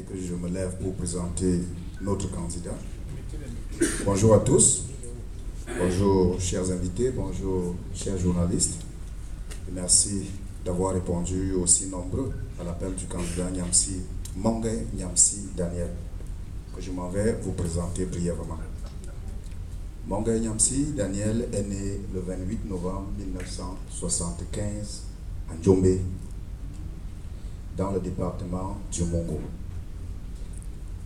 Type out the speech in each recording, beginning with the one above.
permettez que je me lève pour présenter notre candidat. Bonjour à tous. Bonjour chers invités, bonjour chers journalistes. Et merci d'avoir répondu aussi nombreux à l'appel du candidat Mongé Nyamsi Daniel, que je m'en vais vous présenter brièvement. Mongé Nyamsi Daniel est né le 28 novembre 1975 à Djombe, dans le département du Mongo.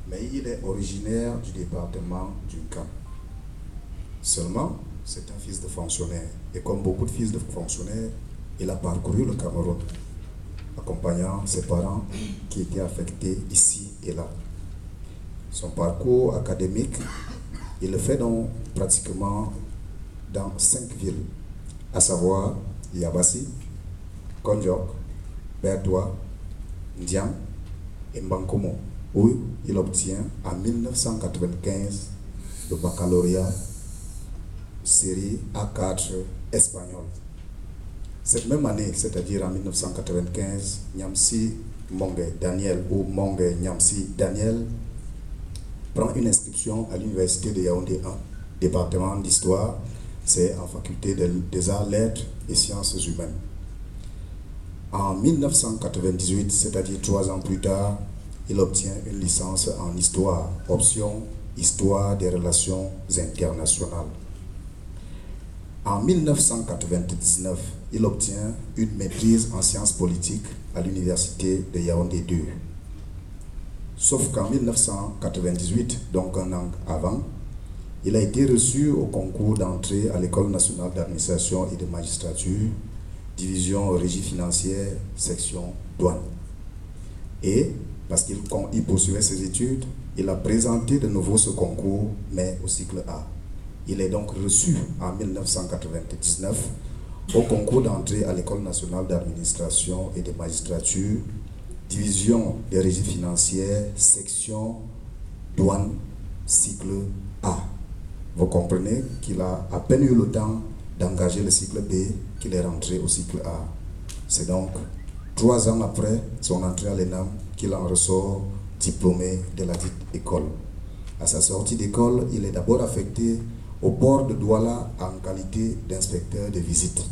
Mais il est originaire du département du Nkam. Seulement, c'est un fils de fonctionnaire. Et comme beaucoup de fils de fonctionnaires, il a parcouru le Cameroun, accompagnant ses parents qui étaient affectés ici et là. Son parcours académique, il le fait donc pratiquement dans 5 villes, à savoir Yabassi, Konjok, Bertois, Ndiam et Mbankomo, où il obtient en 1995 le baccalauréat série A4 espagnol. Cette même année, c'est-à-dire en 1995, Nyamsi Mongé Daniel ou Mongé Nyamsi Daniel prend une inscription à l'université de Yaoundé 1, département d'histoire, c'est en faculté des arts, lettres et sciences humaines. En 1998, c'est-à-dire 3 ans plus tard, il obtient une licence en histoire, option histoire des relations internationales. En 1999, il obtient une maîtrise en sciences politiques à l'université de Yaoundé 2. Sauf qu'en 1998, donc un an avant, il a été reçu au concours d'entrée à l'École nationale d'administration et de magistrature, division régie financière, section douane. Et, parce qu'il poursuivait ses études, il a présenté de nouveau ce concours, mais au cycle A. Il est donc reçu en 1999 au concours d'entrée à l'École nationale d'administration et de magistrature, division des régies financières, section douane, cycle A. Vous comprenez qu'il a à peine eu le temps d'engager le cycle B qu'il est rentré au cycle A. C'est donc 3 ans après son entrée à l'ENAM qu'il en ressort diplômé de la dite école. À sa sortie d'école, il est d'abord affecté au port de Douala en qualité d'inspecteur de visite.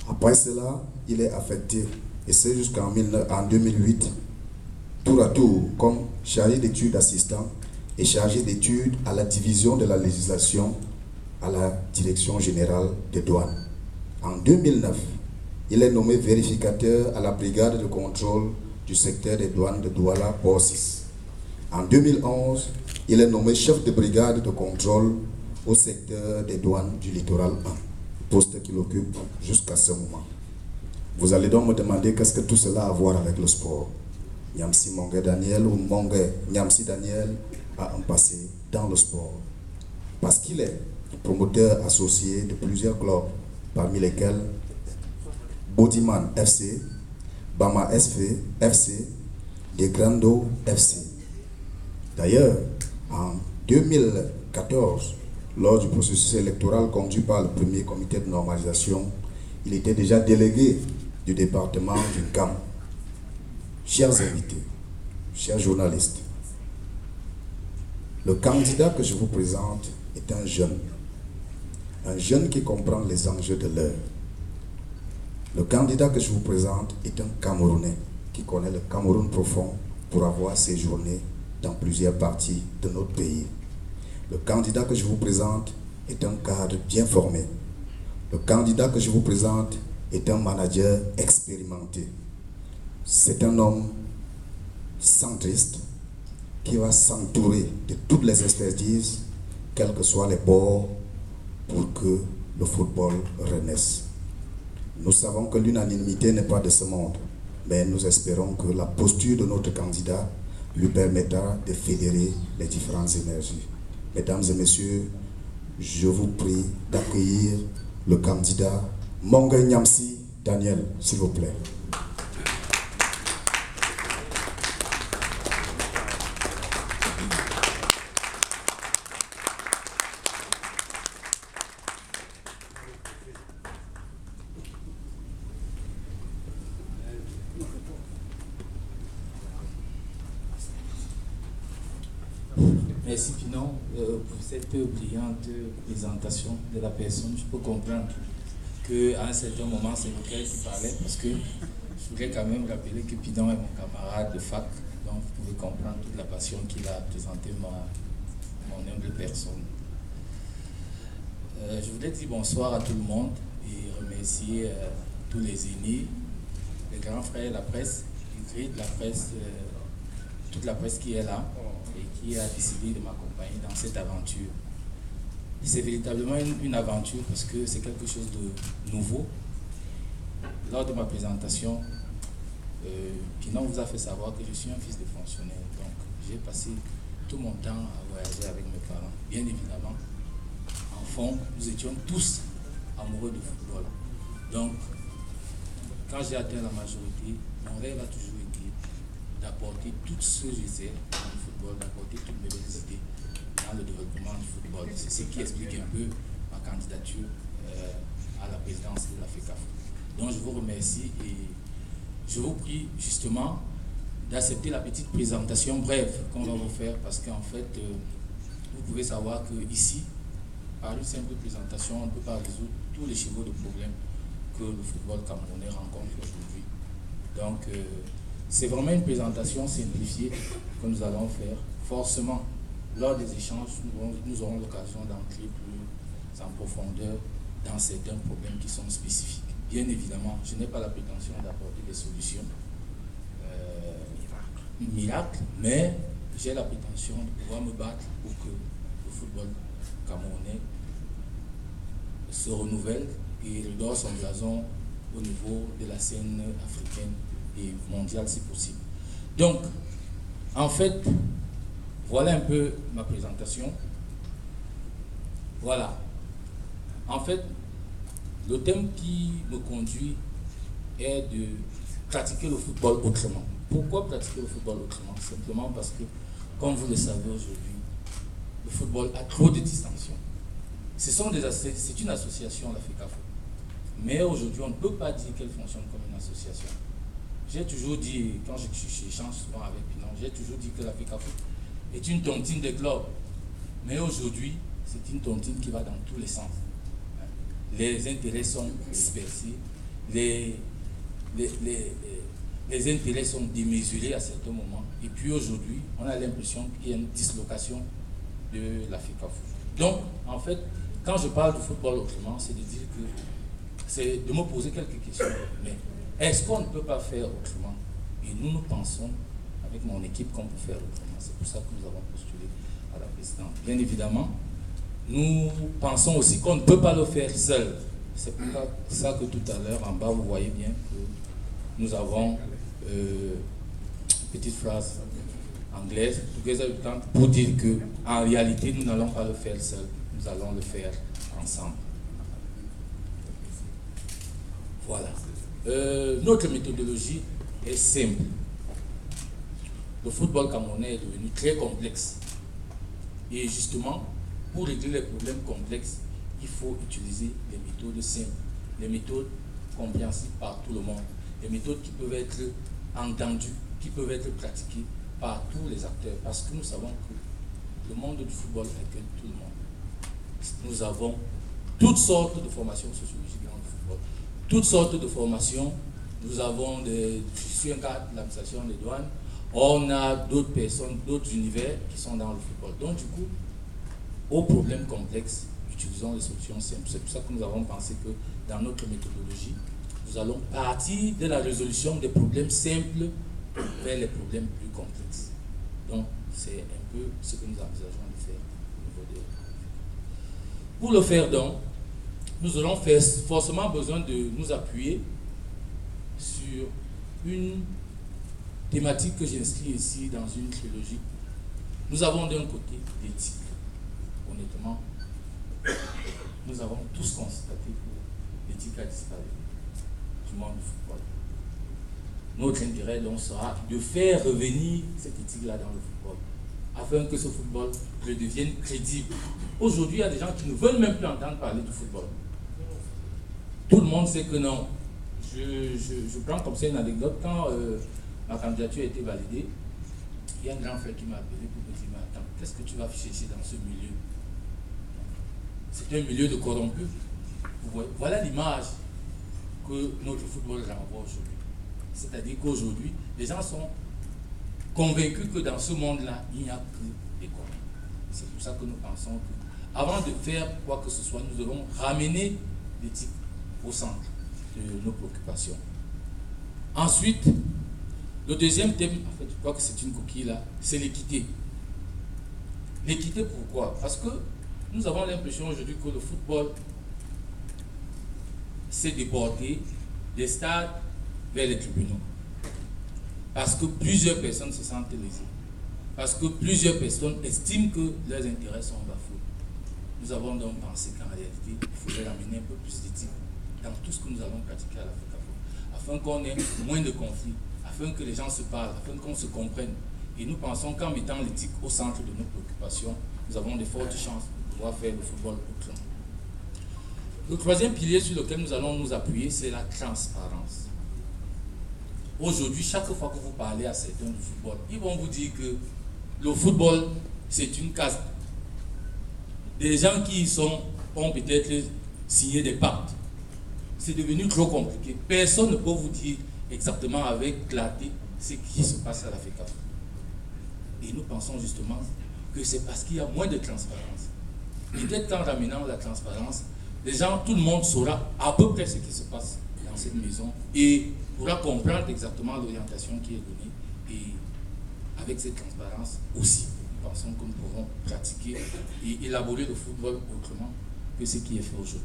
Après cela, il est affecté, et c'est jusqu'en 2008, tour à tour, comme chargé d'études assistant et chargé d'études à la division de la législation à la direction générale des douanes. En 2009, il est nommé vérificateur à la brigade de contrôle du secteur des douanes de Douala, port 6. En 2011, il est nommé chef de brigade de contrôle au secteur des douanes du littoral 1, poste qu'il occupe jusqu'à ce moment. Vous allez donc me demander qu'est-ce que tout cela a à voir avec le sport. Nyamsi Mongé Daniel ou Mongé Nyamsi Daniel a un passé dans le sport. Parce qu'il est promoteur associé de plusieurs clubs, parmi lesquels Bodiman FC, Bama SV, FC, De Grando FC. D'ailleurs, en 2014, lors du processus électoral conduit par le premier comité de normalisation, il était déjà délégué du département du Nkam. Chers invités, chers journalistes, le candidat que je vous présente est un jeune qui comprend les enjeux de l'heure. Le candidat que je vous présente est un Camerounais qui connaît le Cameroun profond pour avoir séjourné dans plusieurs parties de notre pays. Le candidat que je vous présente est un cadre bien formé. Le candidat que je vous présente est un manager expérimenté. C'est un homme centriste qui va s'entourer de toutes les expertises, quels que soient les bords, pour que le football renaisse. Nous savons que l'unanimité n'est pas de ce monde, mais nous espérons que la posture de notre candidat lui permettra de fédérer les différentes énergies. Mesdames et messieurs, je vous prie d'accueillir le candidat Mongé Nyamsi Daniel, s'il vous plaît. Merci Pinon pour cette brillante présentation de la personne. Je peux comprendre qu'à un certain moment, c'est lequel qui parlait, parce que je voudrais quand même rappeler que Pinon est mon camarade de fac, donc vous pouvez comprendre toute la passion qu'il a présentée mon humble personne. Je voudrais dire bonsoir à tout le monde et remercier tous les aînés, les grands frères, la presse, la presse, toute la presse qui est là et qui a décidé de m'accompagner dans cette aventure. C'est véritablement une aventure parce que c'est quelque chose de nouveau. Lors de ma présentation, Pinon vous a fait savoir que je suis un fils de fonctionnaire. Donc j'ai passé tout mon temps à voyager avec mes parents. Bien évidemment, en fond, nous étions tous amoureux du football. Donc, quand j'ai atteint la majorité, mon rêve a toujours été d'apporter tout ce que je sais dans le football, d'apporter toutes mes belles idées dans le développement du football. C'est ce qui explique un peu ma candidature à la présidence de la FECAF. Donc je vous remercie et je vous prie justement d'accepter la petite présentation brève qu'on va vous faire parce qu'en fait, vous pouvez savoir qu'ici, par une simple présentation, on ne peut pas résoudre tous les chevaux de problèmes que le football camerounais rencontre aujourd'hui. Donc, c'est vraiment une présentation simplifiée que nous allons faire. Forcément, lors des échanges, nous aurons l'occasion d'entrer plus en profondeur dans certains problèmes qui sont spécifiques. Bien évidemment, je n'ai pas la prétention d'apporter des solutions miracles, mais j'ai la prétention de pouvoir me battre pour que le football camerounais se renouvelle et redore son blason au niveau de la scène africaine et mondiale si possible. Donc, en fait, voilà un peu ma présentation. Voilà. En fait, le thème qui me conduit est de pratiquer le football autrement. Pourquoi pratiquer le football autrement? Simplement parce que, comme vous le savez aujourd'hui, le football a trop de distinctions. C'est une association, la FECAF. Mais aujourd'hui, on ne peut pas dire qu'elle fonctionne comme une association. J'ai toujours dit, quand j'échange souvent avec Pinon, j'ai toujours dit que la FECAF est une tontine de clubs. Mais aujourd'hui, c'est une tontine qui va dans tous les sens. Les intérêts sont dispersés, les intérêts sont démesurés à certains moments. Et puis aujourd'hui, on a l'impression qu'il y a une dislocation de la FECAF. Donc, en fait, quand je parle de football autrement, c'est de dire que c'est de me poser quelques questions. Mais est-ce qu'on ne peut pas faire autrement? Et nous pensons, avec mon équipe, qu'on peut faire autrement. C'est pour ça que nous avons postulé à la présidence. Bien évidemment, nous pensons aussi qu'on ne peut pas le faire seul. C'est pour ça que tout à l'heure, en bas, vous voyez bien que nous avons une petite phrase anglaise, pour dire qu'en réalité, nous n'allons pas le faire seul. Nous allons le faire ensemble. Voilà. Notre méthodologie est simple. Le football camerounais est devenu très complexe. Et justement, pour régler les problèmes complexes, il faut utiliser des méthodes simples, des méthodes compréhensibles par tout le monde, des méthodes qui peuvent être entendues, qui peuvent être pratiquées par tous les acteurs. Parce que nous savons que le monde du football accueille tout le monde. Nous avons toutes sortes de formations sociologiques dans le football, toutes sortes de formations. Nous avons je suis un cadre de l'administration des douanes, on a d'autres personnes, d'autres univers qui sont dans le football. Donc du coup, aux problèmes complexes, utilisons les solutions simples. C'est pour ça que nous avons pensé que dans notre méthodologie, nous allons partir de la résolution des problèmes simples vers les problèmes plus complexes. Donc c'est un peu ce que nous envisageons de faire au niveau des... Pour le faire donc, nous aurons forcément besoin de nous appuyer sur une thématique que j'inscris ici dans une trilogie. Nous avons d'un côté l'éthique. Honnêtement, nous avons tous constaté que l'éthique a disparu du monde du football. Notre intérêt donc sera de faire revenir cette éthique-là dans le football, afin que ce football redevienne crédible. Aujourd'hui, il y a des gens qui ne veulent même plus entendre parler du football. Tout le monde sait que non. Je prends comme ça une anecdote. Quand ma candidature a été validée, il y a un grand frère qui m'a appelé pour me dire, mais attends, qu'est-ce que tu vas chercher dans ce milieu? C'est un milieu de corrompus. Voilà l'image que notre football renvoie aujourd'hui. C'est-à-dire qu'aujourd'hui, les gens sont convaincus que dans ce monde-là, il n'y a que des corrompus. C'est pour ça que nous pensons qu'avant de faire quoi que ce soit, nous devons ramener l'éthique au centre de nos préoccupations. Ensuite, le deuxième thème, en fait, je crois que c'est une coquille là, c'est l'équité. L'équité, pourquoi? Parce que nous avons l'impression aujourd'hui que le football s'est déporté des stades vers les tribunaux. Parce que plusieurs personnes se sentent lésées. Parce que plusieurs personnes estiment que leurs intérêts sont bafoués. Nous avons donc pensé qu'en réalité, il faudrait ramener un peu plus d'éthique dans tout ce que nous allons pratiquer à l'Afrique, afin qu'on ait moins de conflits, afin que les gens se parlent, afin qu'on se comprenne. Et nous pensons qu'en mettant l'éthique au centre de nos préoccupations, nous avons de fortes chances de pouvoir faire le football autrement. Le troisième pilier sur lequel nous allons nous appuyer, c'est la transparence. Aujourd'hui, chaque fois que vous parlez à certains du football, ils vont vous dire que le football, c'est une caste. Des gens qui y sont ont peut-être signé des pactes. C'est devenu trop compliqué. Personne ne peut vous dire exactement avec clarté ce qui se passe à la FECAF. Et nous pensons justement que c'est parce qu'il y a moins de transparence. Peut-être qu'en ramenant la transparence, les gens, tout le monde saura à peu près ce qui se passe dans cette maison et pourra comprendre exactement l'orientation qui est donnée. Et avec cette transparence aussi, nous pensons que nous pourrons pratiquer et élaborer le football autrement que ce qui est fait aujourd'hui.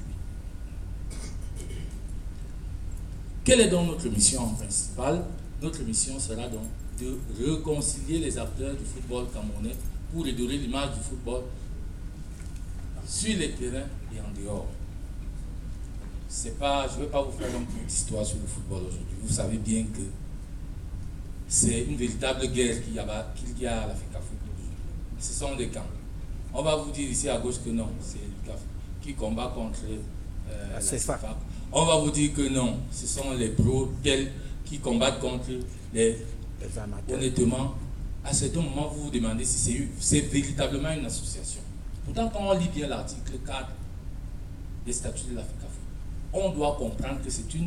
Quelle est donc notre mission principale? Notre mission sera donc de réconcilier les acteurs du football camerounais pour redorer l'image du football sur les terrains et en dehors. Je ne vais pas vous faire une petite histoire sur le football aujourd'hui. Vous savez bien que c'est une véritable guerre qu'il y a à la FECAF. Ce sont des camps. On va vous dire ici à gauche que non, c'est l'UCAF qui combat contre la CFA. On va vous dire que non, ce sont les pros tels qui combattent contre les amateurs. Honnêtement, à certains moments, vous vous demandez si c'est véritablement une association. Pourtant, quand on lit bien l'article 4 des statuts de la FECAF, on doit comprendre que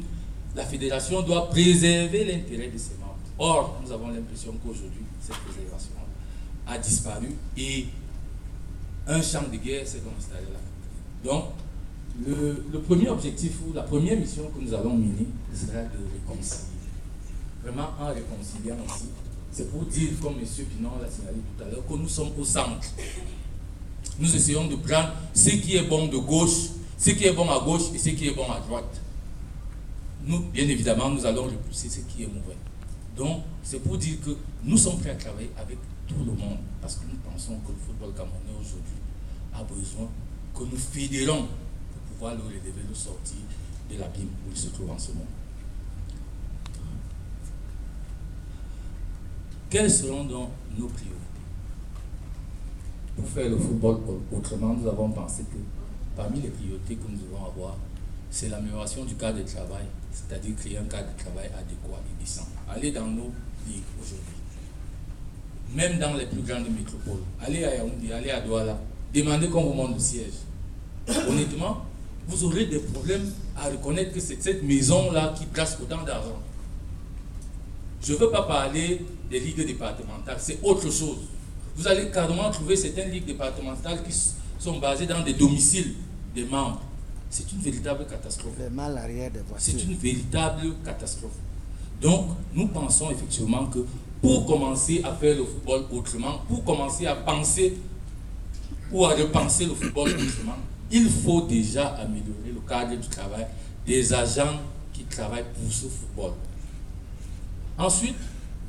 la fédération doit préserver l'intérêt de ses membres. Or, nous avons l'impression qu'aujourd'hui, cette préservation a disparu et un champ de guerre s'est installé là. Donc, le premier objectif ou la première mission que nous allons mener sera de réconcilier. Vraiment en réconciliant aussi. C'est pour dire, comme M. Pinon l'a signalé tout à l'heure, que nous sommes au centre. Nous essayons de prendre ce qui est bon de gauche, ce qui est bon à gauche et ce qui est bon à droite. Nous, bien évidemment, nous allons repousser ce qui est mauvais. Donc, c'est pour dire que nous sommes prêts à travailler avec tout le monde parce que nous pensons que le football camerounais aujourd'hui a besoin que nous fédérons pour pouvoir le relever, le sortir de l'abîme où il se trouve en ce moment. Quelles seront donc nos priorités? Pour faire le football autrement, nous avons pensé que parmi les priorités que nous devons avoir, c'est l'amélioration du cadre de travail, c'est-à-dire créer un cadre de travail adéquat et décent. Allez dans nos ligues aujourd'hui, même dans les plus grandes métropoles, allez à Yaoundé, allez à Douala, demandez qu'on vous monte le siège. Honnêtement, vous aurez des problèmes à reconnaître que c'est cette maison-là qui place autant d'argent. Je ne veux pas parler des ligues départementales, c'est autre chose. Vous allez carrément trouver certaines ligues départementales qui sont basées dans des domiciles des membres. C'est une véritable catastrophe. Le mal arrière des voitures. C'est une véritable catastrophe. Donc, nous pensons effectivement que pour commencer à faire le football autrement, pour commencer à penser ou à repenser le football autrement, il faut déjà améliorer le cadre du travail des agents qui travaillent pour ce football. Ensuite,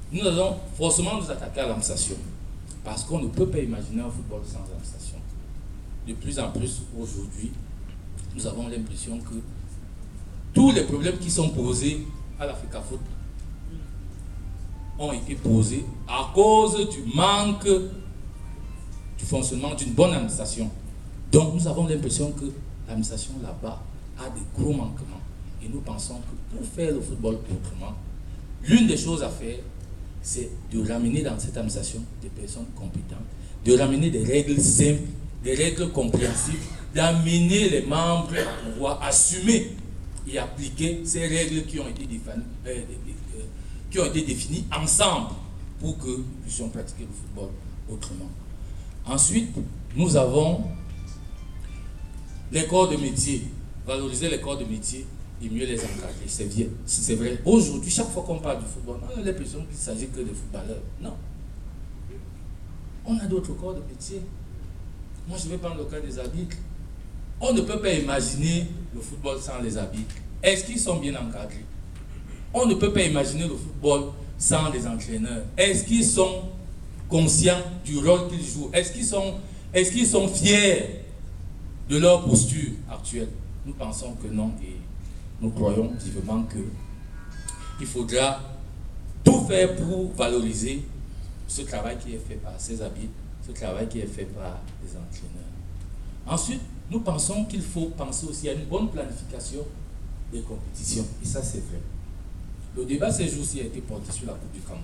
nous allons forcément nous attaquer à l'administration. Parce qu'on ne peut pas imaginer un football sans administration. De plus en plus, aujourd'hui, nous avons l'impression que tous les problèmes qui sont posés à la FECAFOOT ont été posés à cause du manque du fonctionnement d'une bonne administration. Donc, nous avons l'impression que l'administration là-bas a des gros manquements. Et nous pensons que pour faire le football autrement, l'une des choses à faire, c'est de ramener dans cette administration des personnes compétentes, de ramener des règles simples, des règles compréhensibles, d'amener les membres à pouvoir assumer et appliquer ces règles qui ont été définies ensemble pour que nous puissions pratiquer le football autrement. Ensuite, nous avons les corps de métier, valoriser les corps de métier et mieux les encadrer. C'est vrai. Aujourd'hui, chaque fois qu'on parle du football, on a l'impression qu'il ne s'agit que des footballeurs. Non. On a d'autres corps de métier. Moi, je vais prendre le cas des arbitres. On ne peut pas imaginer le football sans les arbitres. Est-ce qu'ils sont bien encadrés? On ne peut pas imaginer le football sans les entraîneurs. Est-ce qu'ils sont conscients du rôle qu'ils jouent? Est-ce qu'ils sont fiers de leur posture actuelle? Nous pensons que non et nous croyons vivement qu'il faudra tout faire pour valoriser ce travail qui est fait par ces arbitres, ce travail qui est fait par les entraîneurs. Ensuite, nous pensons qu'il faut penser aussi à une bonne planification des compétitions. Et ça, c'est vrai. Le débat ces jours-ci a été porté sur la Coupe du Cameroun.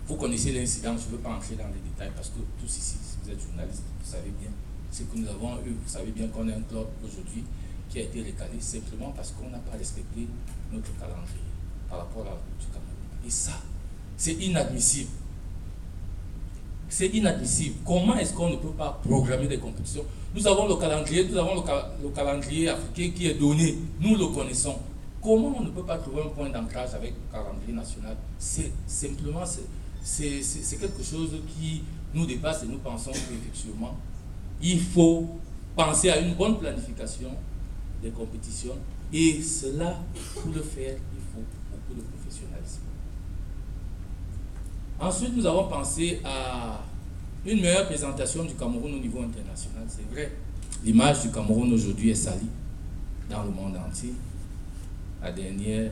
Vous connaissez l'incident, je ne veux pas entrer dans les détails parce que tous ici, si vous êtes journaliste, vous savez bien ce que nous avons eu. Vous savez bien qu'on a un club aujourd'hui qui a été recalé simplement parce qu'on n'a pas respecté notre calendrier par rapport à la Coupe du Cameroun. Et ça, c'est inadmissible. C'est inadmissible. Comment est-ce qu'on ne peut pas programmer des compétitions? Nous avons le calendrier, le calendrier africain qui est donné. Nous le connaissons. Comment on ne peut pas trouver un point d'ancrage avec le calendrier national? C'est simplement, c'est quelque chose qui nous dépasse et nous pensons qu'effectivement, il faut penser à une bonne planification des compétitions et cela, pour le faire, il faut beaucoup de professionnalisme. Ensuite, nous avons pensé à une meilleure présentation du Cameroun au niveau international. C'est vrai, l'image du Cameroun aujourd'hui est salie dans le monde entier. La dernière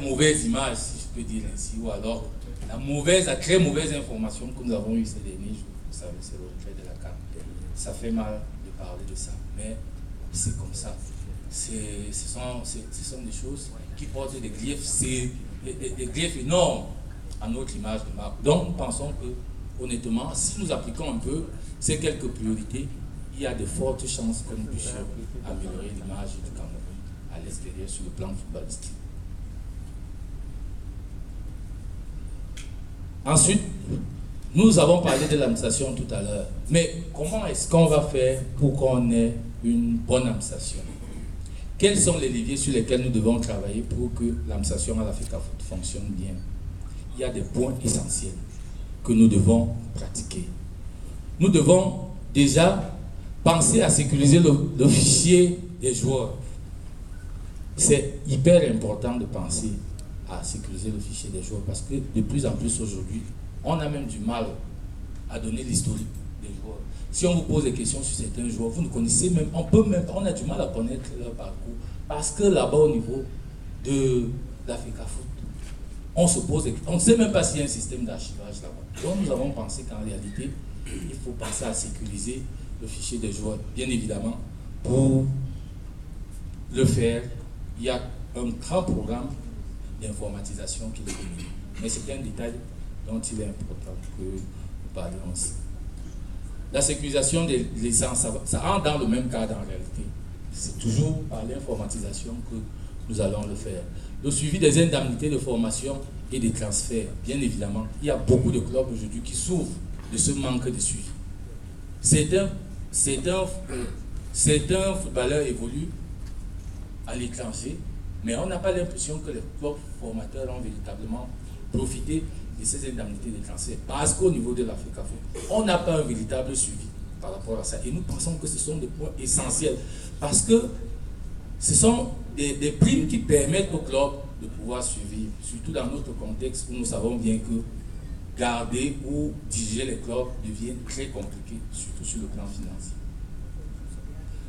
mauvaise image, si je peux dire ainsi, ou alors la très mauvaise information que nous avons eue ces derniers jours, vous savez, c'est le retrait de la CAN. Ça fait mal de parler de ça, mais c'est comme ça. Ce sont des choses qui portent des griefs énormes à notre image de marque. Donc, nous pensons que, honnêtement, si nous appliquons un peu ces quelques priorités, il y a de fortes chances que nous puissions améliorer l'image du Cameroun à l'extérieur sur le plan footballistique. Ensuite, nous avons parlé de l'administration tout à l'heure. Mais comment est-ce qu'on va faire pour qu'on ait une bonne administration? Quels sont les leviers sur lesquels nous devons travailler pour que l'administration à l'Africa Foot fonctionne bien? Il y a des points essentiels que nous devons pratiquer. Nous devons déjà penser à sécuriser le fichier des joueurs. C'est hyper important de penser à sécuriser le fichier des joueurs parce que de plus en plus aujourd'hui, on a même du mal à donner l'historique des joueurs. Si on vous pose des questions sur certains joueurs, vous ne connaissez même, on a du mal à connaître leur parcours parce que là-bas au niveau de l'Africa Foot, on ne sait même pas s'il y a un système d'archivage là-bas. Donc nous avons pensé qu'en réalité, il faut penser à sécuriser le fichier des joueurs. Bien évidemment, pour le faire, il y a un grand programme d'informatisation qui est défini. Mais c'est un détail dont il est important que nous parlions aussi. La sécurisation des licences, ça rentre dans le même cadre en réalité. C'est toujours par l'informatisation que nous allons le faire. Le suivi des indemnités de formation et des transferts, bien évidemment. Il y a beaucoup de clubs aujourd'hui qui souffrent de ce manque de suivi. Certains footballeurs évoluent à l'étranger, mais on n'a pas l'impression que les clubs formateurs ont véritablement profité de ces indemnités de transfert. Parce qu'au niveau de l'Africa Foot, on n'a pas un véritable suivi par rapport à ça. Et nous pensons que ce sont des points essentiels. Parce que ce sont des primes qui permettent aux clubs de pouvoir suivre, surtout dans notre contexte où nous savons bien que garder ou diriger les clubs devient très compliqué, surtout sur le plan financier.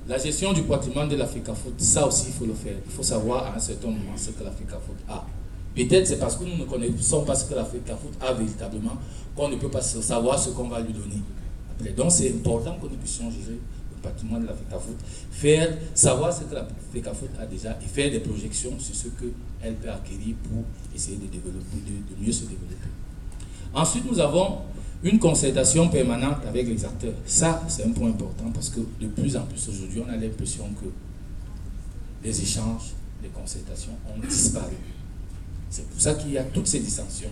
La gestion du patrimoine de l'Africa Foot, ça aussi il faut le faire. Il faut savoir à un certain moment ce que l'Africa Foot a. Peut-être c'est parce que nous ne connaissons pas ce que l'Africa Foot a véritablement qu'on ne peut pas savoir ce qu'on va lui donner. Après, donc c'est important que nous puissions gérer le patrimoine de la FECAFOOT, savoir ce que la FECAFOOT a déjà et faire des projections sur ce qu'elle peut acquérir pour essayer de développer, de mieux se développer. Ensuite, nous avons une concertation permanente avec les acteurs. Ça, c'est un point important parce que de plus en plus aujourd'hui, on a l'impression que les échanges, les concertations ont disparu. C'est pour ça qu'il y a toutes ces dissensions.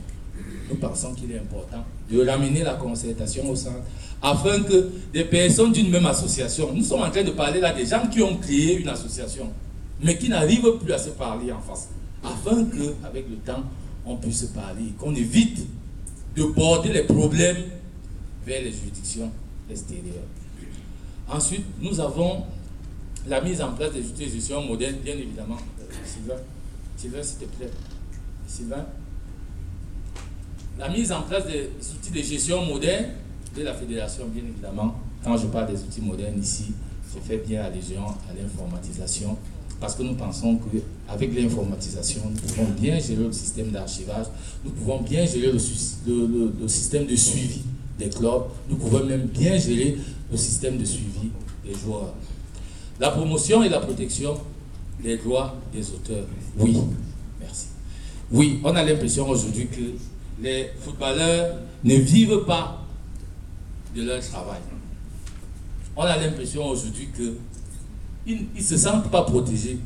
Nous pensons qu'il est important de ramener la concertation au centre afin que des personnes d'une même association, nous sommes en train de parler là des gens qui ont créé une association, mais qui n'arrivent plus à se parler en face, afin qu'avec le temps, on puisse se parler, qu'on évite de porter les problèmes vers les juridictions extérieures. Ensuite, nous avons la mise en place des outils de gestion modernes, bien évidemment. Sylvain, s'il te plaît. Sylvain. La mise en place des outils de gestion modernes de la fédération, bien évidemment. Quand je parle des outils modernes ici, je fais bien allusion à l'informatisation, parce que nous pensons qu'avec l'informatisation, nous pouvons bien gérer le système d'archivage, nous pouvons bien gérer le système de suivi des clubs, nous pouvons même bien gérer le système de suivi des joueurs. La promotion et la protection des droits des auteurs. Oui, merci. Oui, on a l'impression aujourd'hui que les footballeurs ne vivent pas de leur travail. On a l'impression aujourd'hui qu'ils ne se sentent pas protégés.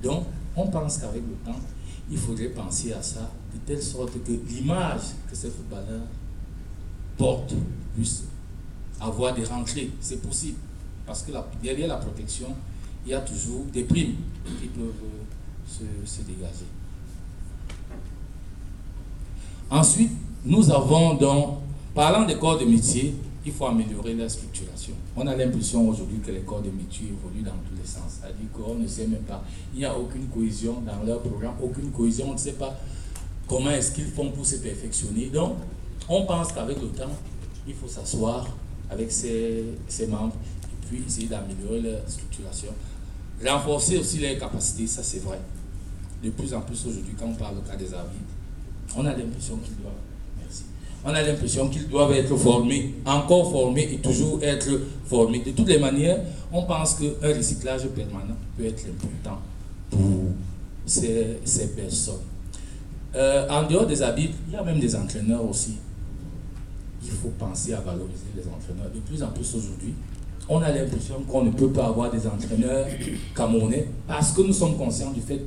Donc, on pense qu'avec le temps, il faudrait penser à ça de telle sorte que l'image que ces footballeurs portent puisse avoir des rentrées. C'est possible. Parce que derrière la protection, il y a toujours des primes qui peuvent se dégager. Ensuite, nous avons donc, parlant des corps de métier, il faut améliorer leur structuration. On a l'impression aujourd'hui que les corps de métier évoluent dans tous les sens. C'est-à-dire qu'on ne sait même pas, il n'y a aucune cohésion dans leur programme, aucune cohésion, on ne sait pas comment est-ce qu'ils font pour se perfectionner. Donc, on pense qu'avec le temps, il faut s'asseoir avec ses membres et puis essayer d'améliorer leur structuration. Renforcer aussi leurs capacités, ça c'est vrai. De plus en plus aujourd'hui, quand on parle au cas des arbitres, on a l'impression qu'ils doivent, on a l'impression qu'ils doivent être formés, encore formés et toujours être formés. De toutes les manières, on pense qu'un recyclage permanent peut être important pour ces personnes. En dehors des arbitres, il y a même des entraîneurs aussi. Il faut penser à valoriser les entraîneurs. De plus en plus aujourd'hui, on a l'impression qu'on ne peut pas avoir des entraîneurs camerounais parce que nous sommes conscients du fait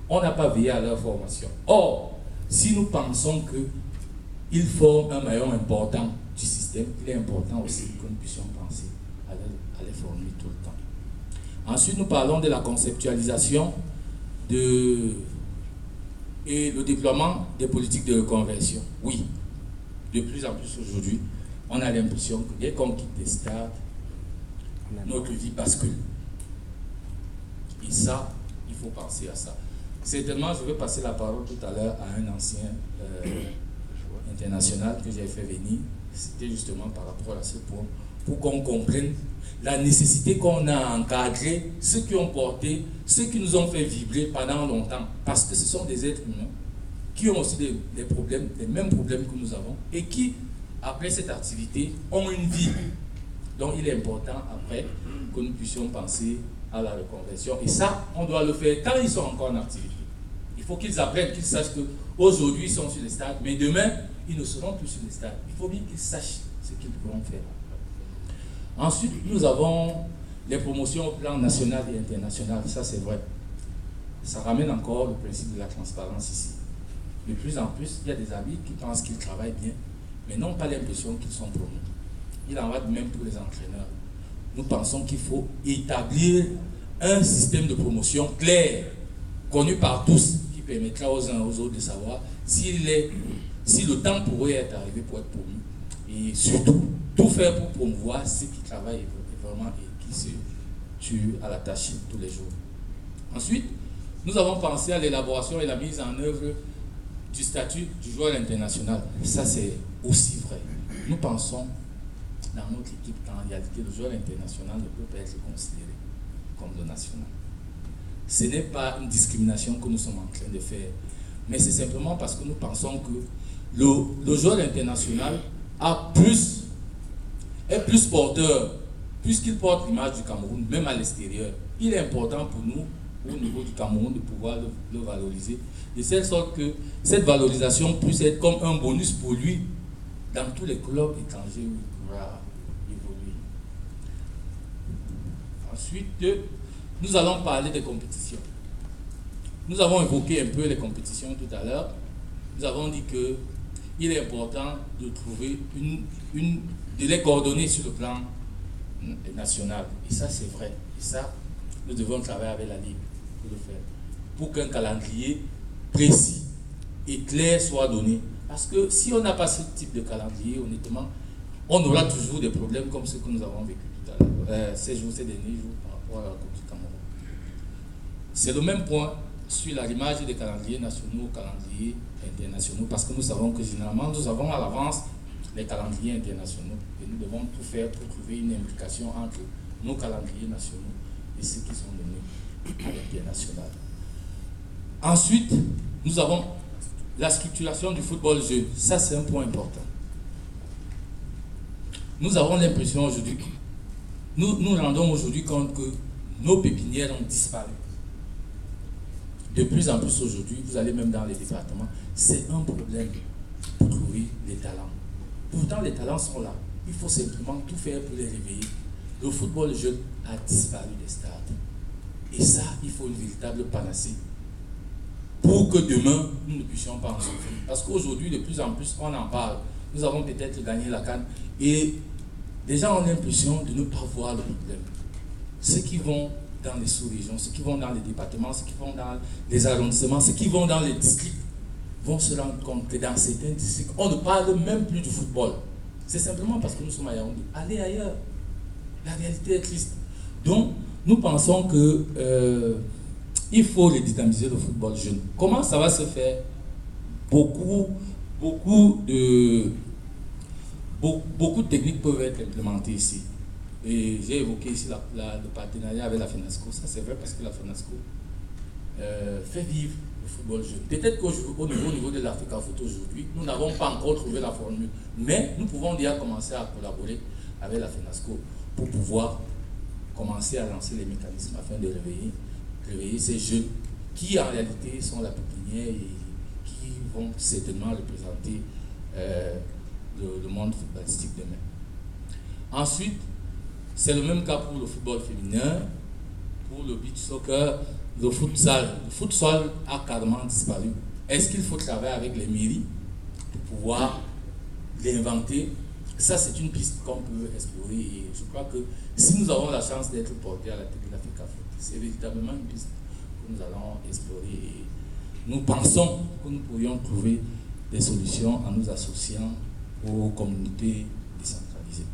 qu'on n'a pas veillé à leur formation. Or, si nous pensons qu'ils forment un maillon important du système, il est important aussi que nous puissions penser à les former tout le temps. Ensuite, nous parlons de la conceptualisation et le déploiement des politiques de reconversion. Oui, de plus en plus aujourd'hui, on a l'impression que dès qu'on quitte les stades, notre vie bascule. Et ça, il faut penser à ça. Certainement, je vais passer la parole tout à l'heure à un ancien international que j'ai fait venir. C'était justement par rapport à ce point, pour qu'on comprenne la nécessité qu'on a à encadrer ceux qui ont porté, ceux qui nous ont fait vibrer pendant longtemps. Parce que ce sont des êtres humains qui ont aussi des problèmes, les mêmes problèmes que nous avons, et qui, après cette activité, ont une vie. Donc il est important, après, que nous puissions penser à la reconversion. Et ça, on doit le faire quand ils sont encore en activité. Il faut qu'ils apprennent, qu'ils sachent qu'aujourd'hui, ils sont sur les stades, mais demain, ils ne seront plus sur les stades. Il faut bien qu'ils sachent ce qu'ils pourront faire. Ensuite, nous avons les promotions au plan national et international. Ça, c'est vrai. Ça ramène encore le principe de la transparence ici. De plus en plus, il y a des amis qui pensent qu'ils travaillent bien, mais n'ont pas l'impression qu'ils sont promus. Il en va de même pour les entraîneurs. Nous pensons qu'il faut établir un système de promotion clair, connu par tous, qui permettra aux uns aux autres de savoir si le temps pourrait être arrivé pour être promu. Et surtout, tout faire pour promouvoir ceux qui travaillent vraiment et qui se tuent à la tâche tous les jours. Ensuite, nous avons pensé à l'élaboration et la mise en œuvre du statut du joueur international. Ça, c'est aussi vrai. Nous pensons dans notre équipe qu'en réalité, le joueur international ne peut pas être considéré comme le national. Ce n'est pas une discrimination que nous sommes en train de faire, mais c'est simplement parce que nous pensons que le joueur international est plus porteur puisqu'il porte l'image du Cameroun, même à l'extérieur, il est important pour nous, au niveau du Cameroun, de pouvoir le valoriser, de telle sorte que cette valorisation puisse être comme un bonus pour lui dans tous les clubs étrangers où il pourra évoluer. Ensuite, nous allons parler des compétitions. Nous avons évoqué un peu les compétitions tout à l'heure. Nous avons dit qu'il est important de trouver de les coordonner sur le plan national. Et ça, c'est vrai. Et ça, nous devons travailler avec la Ligue pour le faire. Pour qu'un calendrier précis et clair soit donné. Parce que si on n'a pas ce type de calendrier, honnêtement, on aura toujours des problèmes comme ceux que nous avons vécu tout à l'heure, ces derniers jours par rapport à la Coupe du Cameroun. C'est le même point sur l'arrimage des calendriers nationaux aux calendriers internationaux, parce que nous savons que généralement nous avons à l'avance les calendriers internationaux et nous devons tout faire pour trouver une implication entre nos calendriers nationaux et ceux qui sont donnés à l'international. Ensuite, nous avons la structuration du football jeune. Ça, c'est un point important. Nous avons l'impression aujourd'hui, nous rendons aujourd'hui compte que nos pépinières ont disparu. De plus en plus aujourd'hui, vous allez même dans les départements, c'est un problème pour trouver les talents. Pourtant, les talents sont là. Il faut simplement tout faire pour les réveiller. Le football jeune a disparu des stades. Et ça, il faut une véritable panacée pour que demain, nous ne puissions pas en souffrir. Parce qu'aujourd'hui, de plus en plus, on en parle. Nous avons peut-être gagné la CAN et les gens ont l'impression de ne pas voir le problème. Ceux qui vont dans les sous-régions, ceux qui vont dans les départements, ceux qui vont dans les arrondissements, ceux qui vont dans les districts, vont se rendre compte que dans certains districts, on ne parle même plus du football. C'est simplement parce que nous sommes à Yaoundé. Allez ailleurs. La réalité est triste. Donc, nous pensons que il faut redynamiser le football jeune. Comment ça va se faire? Beaucoup de techniques peuvent être implémentées ici. Et j'ai évoqué ici le partenariat avec la FENASCO. Ça, c'est vrai parce que la FENASCO fait vivre le football jeune. Peut-être qu'au niveau de l'Africa Foot aujourd'hui, nous n'avons pas encore trouvé la formule. Mais nous pouvons déjà commencer à collaborer avec la FENASCO pour pouvoir commencer à lancer les mécanismes afin de réveiller ces jeunes qui en réalité sont la pépinière et qui vont certainement représenter le monde footballistique demain. Ensuite, c'est le même cas pour le football féminin, pour le beach soccer, le futsal. Le futsal a carrément disparu. Est-ce qu'il faut travailler avec les mairies pour pouvoir l'inventer? Ça, c'est une piste qu'on peut explorer et je crois que si nous avons la chance d'être portés à la tête de l'Africa Foot, c'est véritablement une piste que nous allons explorer et nous pensons que nous pourrions trouver des solutions en nous associant aux communautés décentralisées,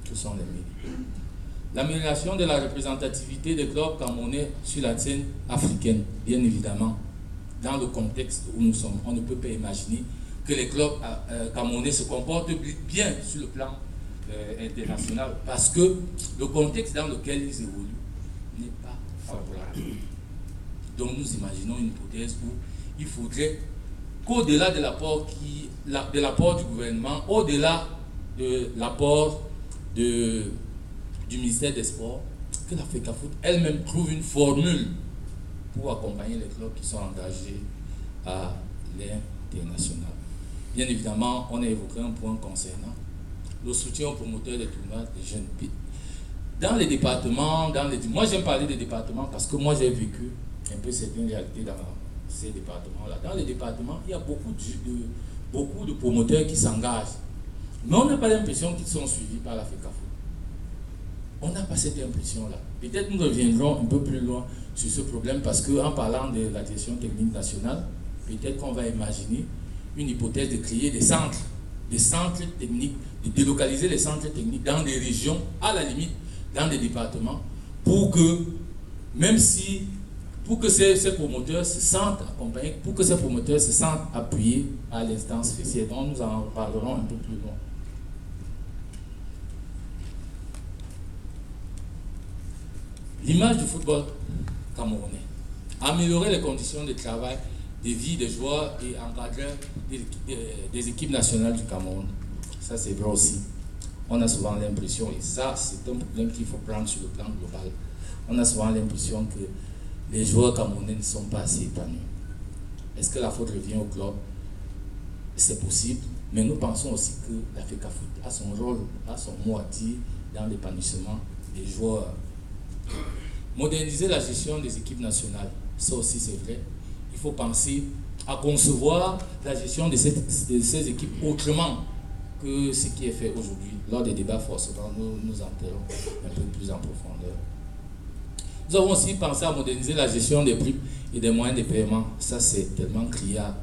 que sont les mairies. L'amélioration de la représentativité des clubs camerounais sur la scène africaine, bien évidemment, dans le contexte où nous sommes. On ne peut pas imaginer que les clubs camerounais se comportent bien sur le plan international parce que le contexte dans lequel ils évoluent n'est pas favorable. Donc nous imaginons une hypothèse où il faudrait qu'au-delà de l'apport du gouvernement, au-delà de l'apport du ministère des Sports, que l'Africa Foot elle-même trouve une formule pour accompagner les clubs qui sont engagés à l'international. Bien évidemment, on a évoqué un point concernant le soutien aux promoteurs des tournois des jeunes. Dans les départements, moi j'aime parler des départements parce que moi j'ai vécu un peu certaines réalités dans ces départements-là. Dans les départements, il y a beaucoup de promoteurs qui s'engagent. Mais on n'a pas l'impression qu'ils sont suivis par l'Africa Foot. On n'a pas cette impression-là. Peut-être nous reviendrons un peu plus loin sur ce problème parce qu'en parlant de la direction technique nationale, peut-être qu'on va imaginer une hypothèse de créer des centres techniques, de délocaliser les centres techniques dans des régions, à la limite, dans des départements, pour que ces promoteurs se sentent accompagnés, pour que ces promoteurs se sentent appuyés à l'instance spéciale. Donc nous en parlerons un peu plus loin. L'image du football camerounais. Améliorer les conditions de travail, de vie des joueurs et encadrer des équipes nationales du Cameroun. Ça, c'est vrai aussi. on a souvent l'impression, et ça c'est un problème qu'il faut prendre sur le plan global, on a souvent l'impression que les joueurs camerounais ne sont pas assez épanouis. Est-ce que la faute revient au club? C'est possible, mais nous pensons aussi que la FECAFOOT a son rôle, a son mot à dire dans l'épanouissement des joueurs. Moderniser la gestion des équipes nationales, ça aussi c'est vrai. Il faut penser à concevoir la gestion de ces équipes autrement que ce qui est fait aujourd'hui. Lors des débats, forcément, nous entrons un peu plus en profondeur. Nous avons aussi pensé à moderniser la gestion des prix et des moyens de paiement. Ça, c'est tellement criard.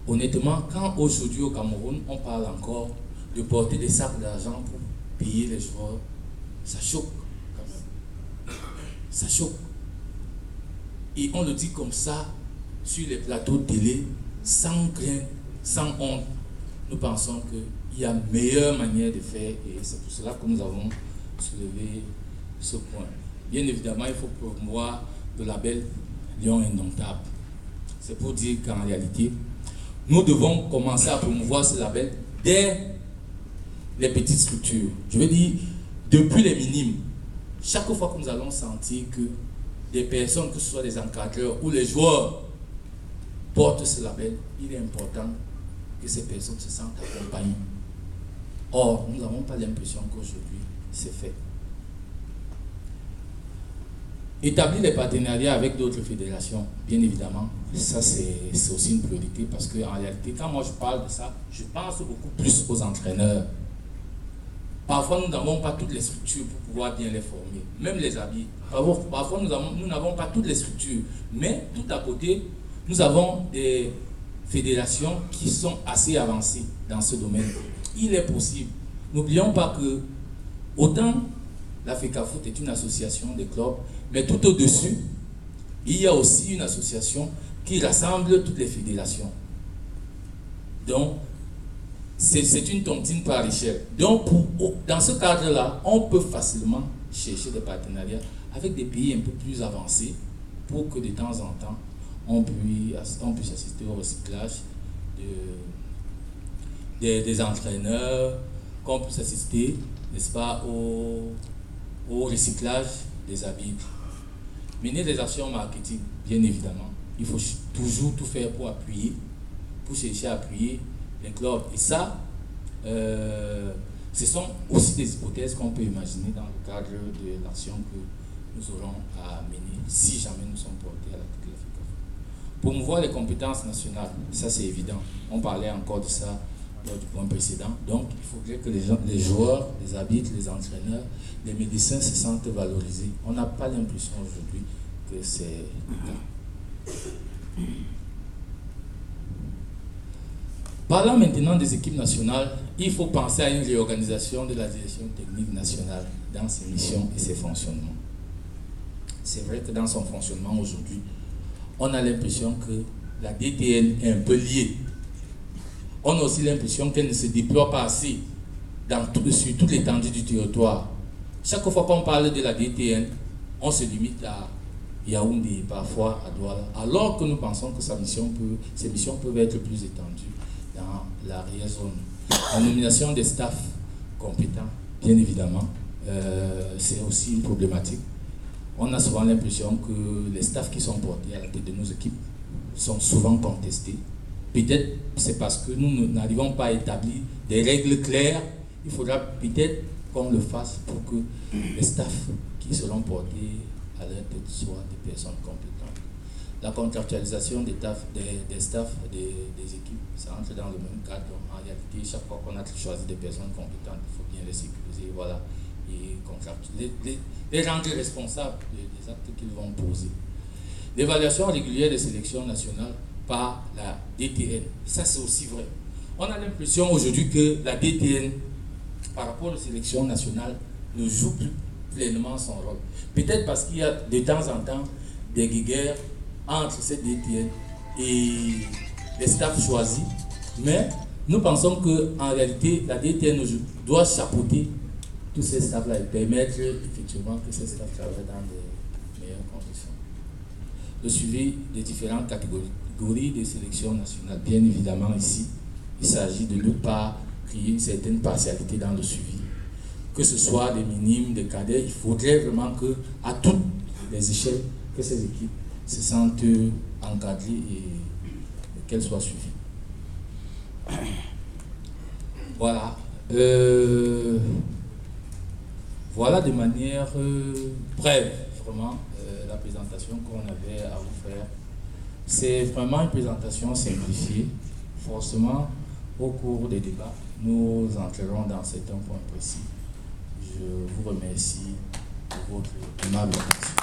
Honnêtement, quand aujourd'hui au Cameroun, on parle encore de porter des sacs d'argent pour payer les joueurs, ça choque quand même. Ça choque. Et on le dit comme ça, sur les plateaux de télé, sans crainte, sans honte. Nous pensons qu'il y a meilleure manière de faire et c'est pour cela que nous avons soulevé ce point. Bien évidemment, il faut promouvoir le label Lion Indomptable. C'est pour dire qu'en réalité, nous devons commencer à promouvoir ce label dès les petites structures. Je veux dire, depuis les minimes. Chaque fois que nous allons sentir que des personnes, que ce soit des encadreurs ou les joueurs, portent ce label, il est important que ces personnes se sentent accompagnées. Or, nous n'avons pas l'impression qu'aujourd'hui, c'est fait. Établir des partenariats avec d'autres fédérations, bien évidemment, ça c'est aussi une priorité parce qu'en réalité, quand moi je parle de ça, je pense beaucoup plus aux entraîneurs. Parfois, nous n'avons pas toutes les structures pour pouvoir bien les former, même les habits. Parfois, nous n'avons pas toutes les structures, mais tout à côté, nous avons des fédérations qui sont assez avancées dans ce domaine. Il est possible. N'oublions pas que, autant la FECAFOOT est une association des clubs, mais tout au-dessus, il y a aussi une association qui rassemble toutes les fédérations. Donc, c'est une tontine par échelle. Donc, dans ce cadre-là, on peut facilement chercher des partenariats avec des pays un peu plus avancés pour que de temps en temps, on puisse assister au recyclage des entraîneurs, qu'on puisse assister, n'est-ce pas, au recyclage des arbitres. Mener des actions marketing, bien évidemment. Il faut toujours tout faire pour appuyer, pour chercher à appuyer les clubs. Et ça, ce sont aussi des hypothèses qu'on peut imaginer dans le cadre de l'action que nous aurons à mener si jamais nous sommes portés à la tête de la FECAFOOT. Promouvoir les compétences nationales, ça c'est évident. On parlait encore de ça lors du point précédent. Donc, il faudrait que les joueurs, les arbitres, les entraîneurs, les médecins se sentent valorisés. On n'a pas l'impression aujourd'hui que c'est le cas. Parlant maintenant des équipes nationales, il faut penser à une réorganisation de la direction technique nationale dans ses missions et ses fonctionnements. C'est vrai que dans son fonctionnement aujourd'hui, on a l'impression que la DTN est un peu liée. On a aussi l'impression qu'elle ne se déploie pas assez sur toute l'étendue du territoire. Chaque fois qu'on parle de la DTN, on se limite à Yaoundé, parfois à Douala, alors que nous pensons que ces missions peuvent être plus étendues dans l'arrière-zone. La nomination des staffs compétents, bien évidemment, c'est aussi une problématique. On a souvent l'impression que les staffs qui sont portés à la tête de nos équipes sont souvent contestés. Peut-être c'est parce que nous n'arrivons pas à établir des règles claires. Il faudra peut-être qu'on le fasse pour que les staffs qui seront portés à leur tête soient des personnes compétentes. La contractualisation des staffs des équipes, ça entre dans le même cadre. En réalité, chaque fois qu'on a choisi des personnes compétentes, il faut bien les sécuriser, voilà, et les rendre responsables des actes qu'ils vont poser. L'évaluation régulière des sélections nationales par la DTN, ça c'est aussi vrai. On a l'impression aujourd'hui que la DTN, par rapport aux sélections nationales, ne joue plus pleinement son rôle. Peut-être parce qu'il y a de temps en temps des guéguerres entre cette DTN et les staffs choisis, mais nous pensons qu'en réalité, la DTN doit chapeauter tous ces staffs-là et permettre effectivement que ces staffs travaillent dans de meilleures conditions. Le suivi des différentes catégories de sélection nationale, bien évidemment ici, il s'agit de ne pas créer une certaine partialité dans le suivi. que ce soit des minimes, des cadets, il faudrait vraiment que, à toutes les échelles, que ces équipes se sentent encadrées et qu'elles soient suivies. Voilà. Voilà de manière brève, vraiment, la présentation qu'on avait à vous faire. C'est vraiment une présentation simplifiée. Forcément, au cours des débats, nous entrerons dans certains points précis. Je vous remercie pour votre aimable attention.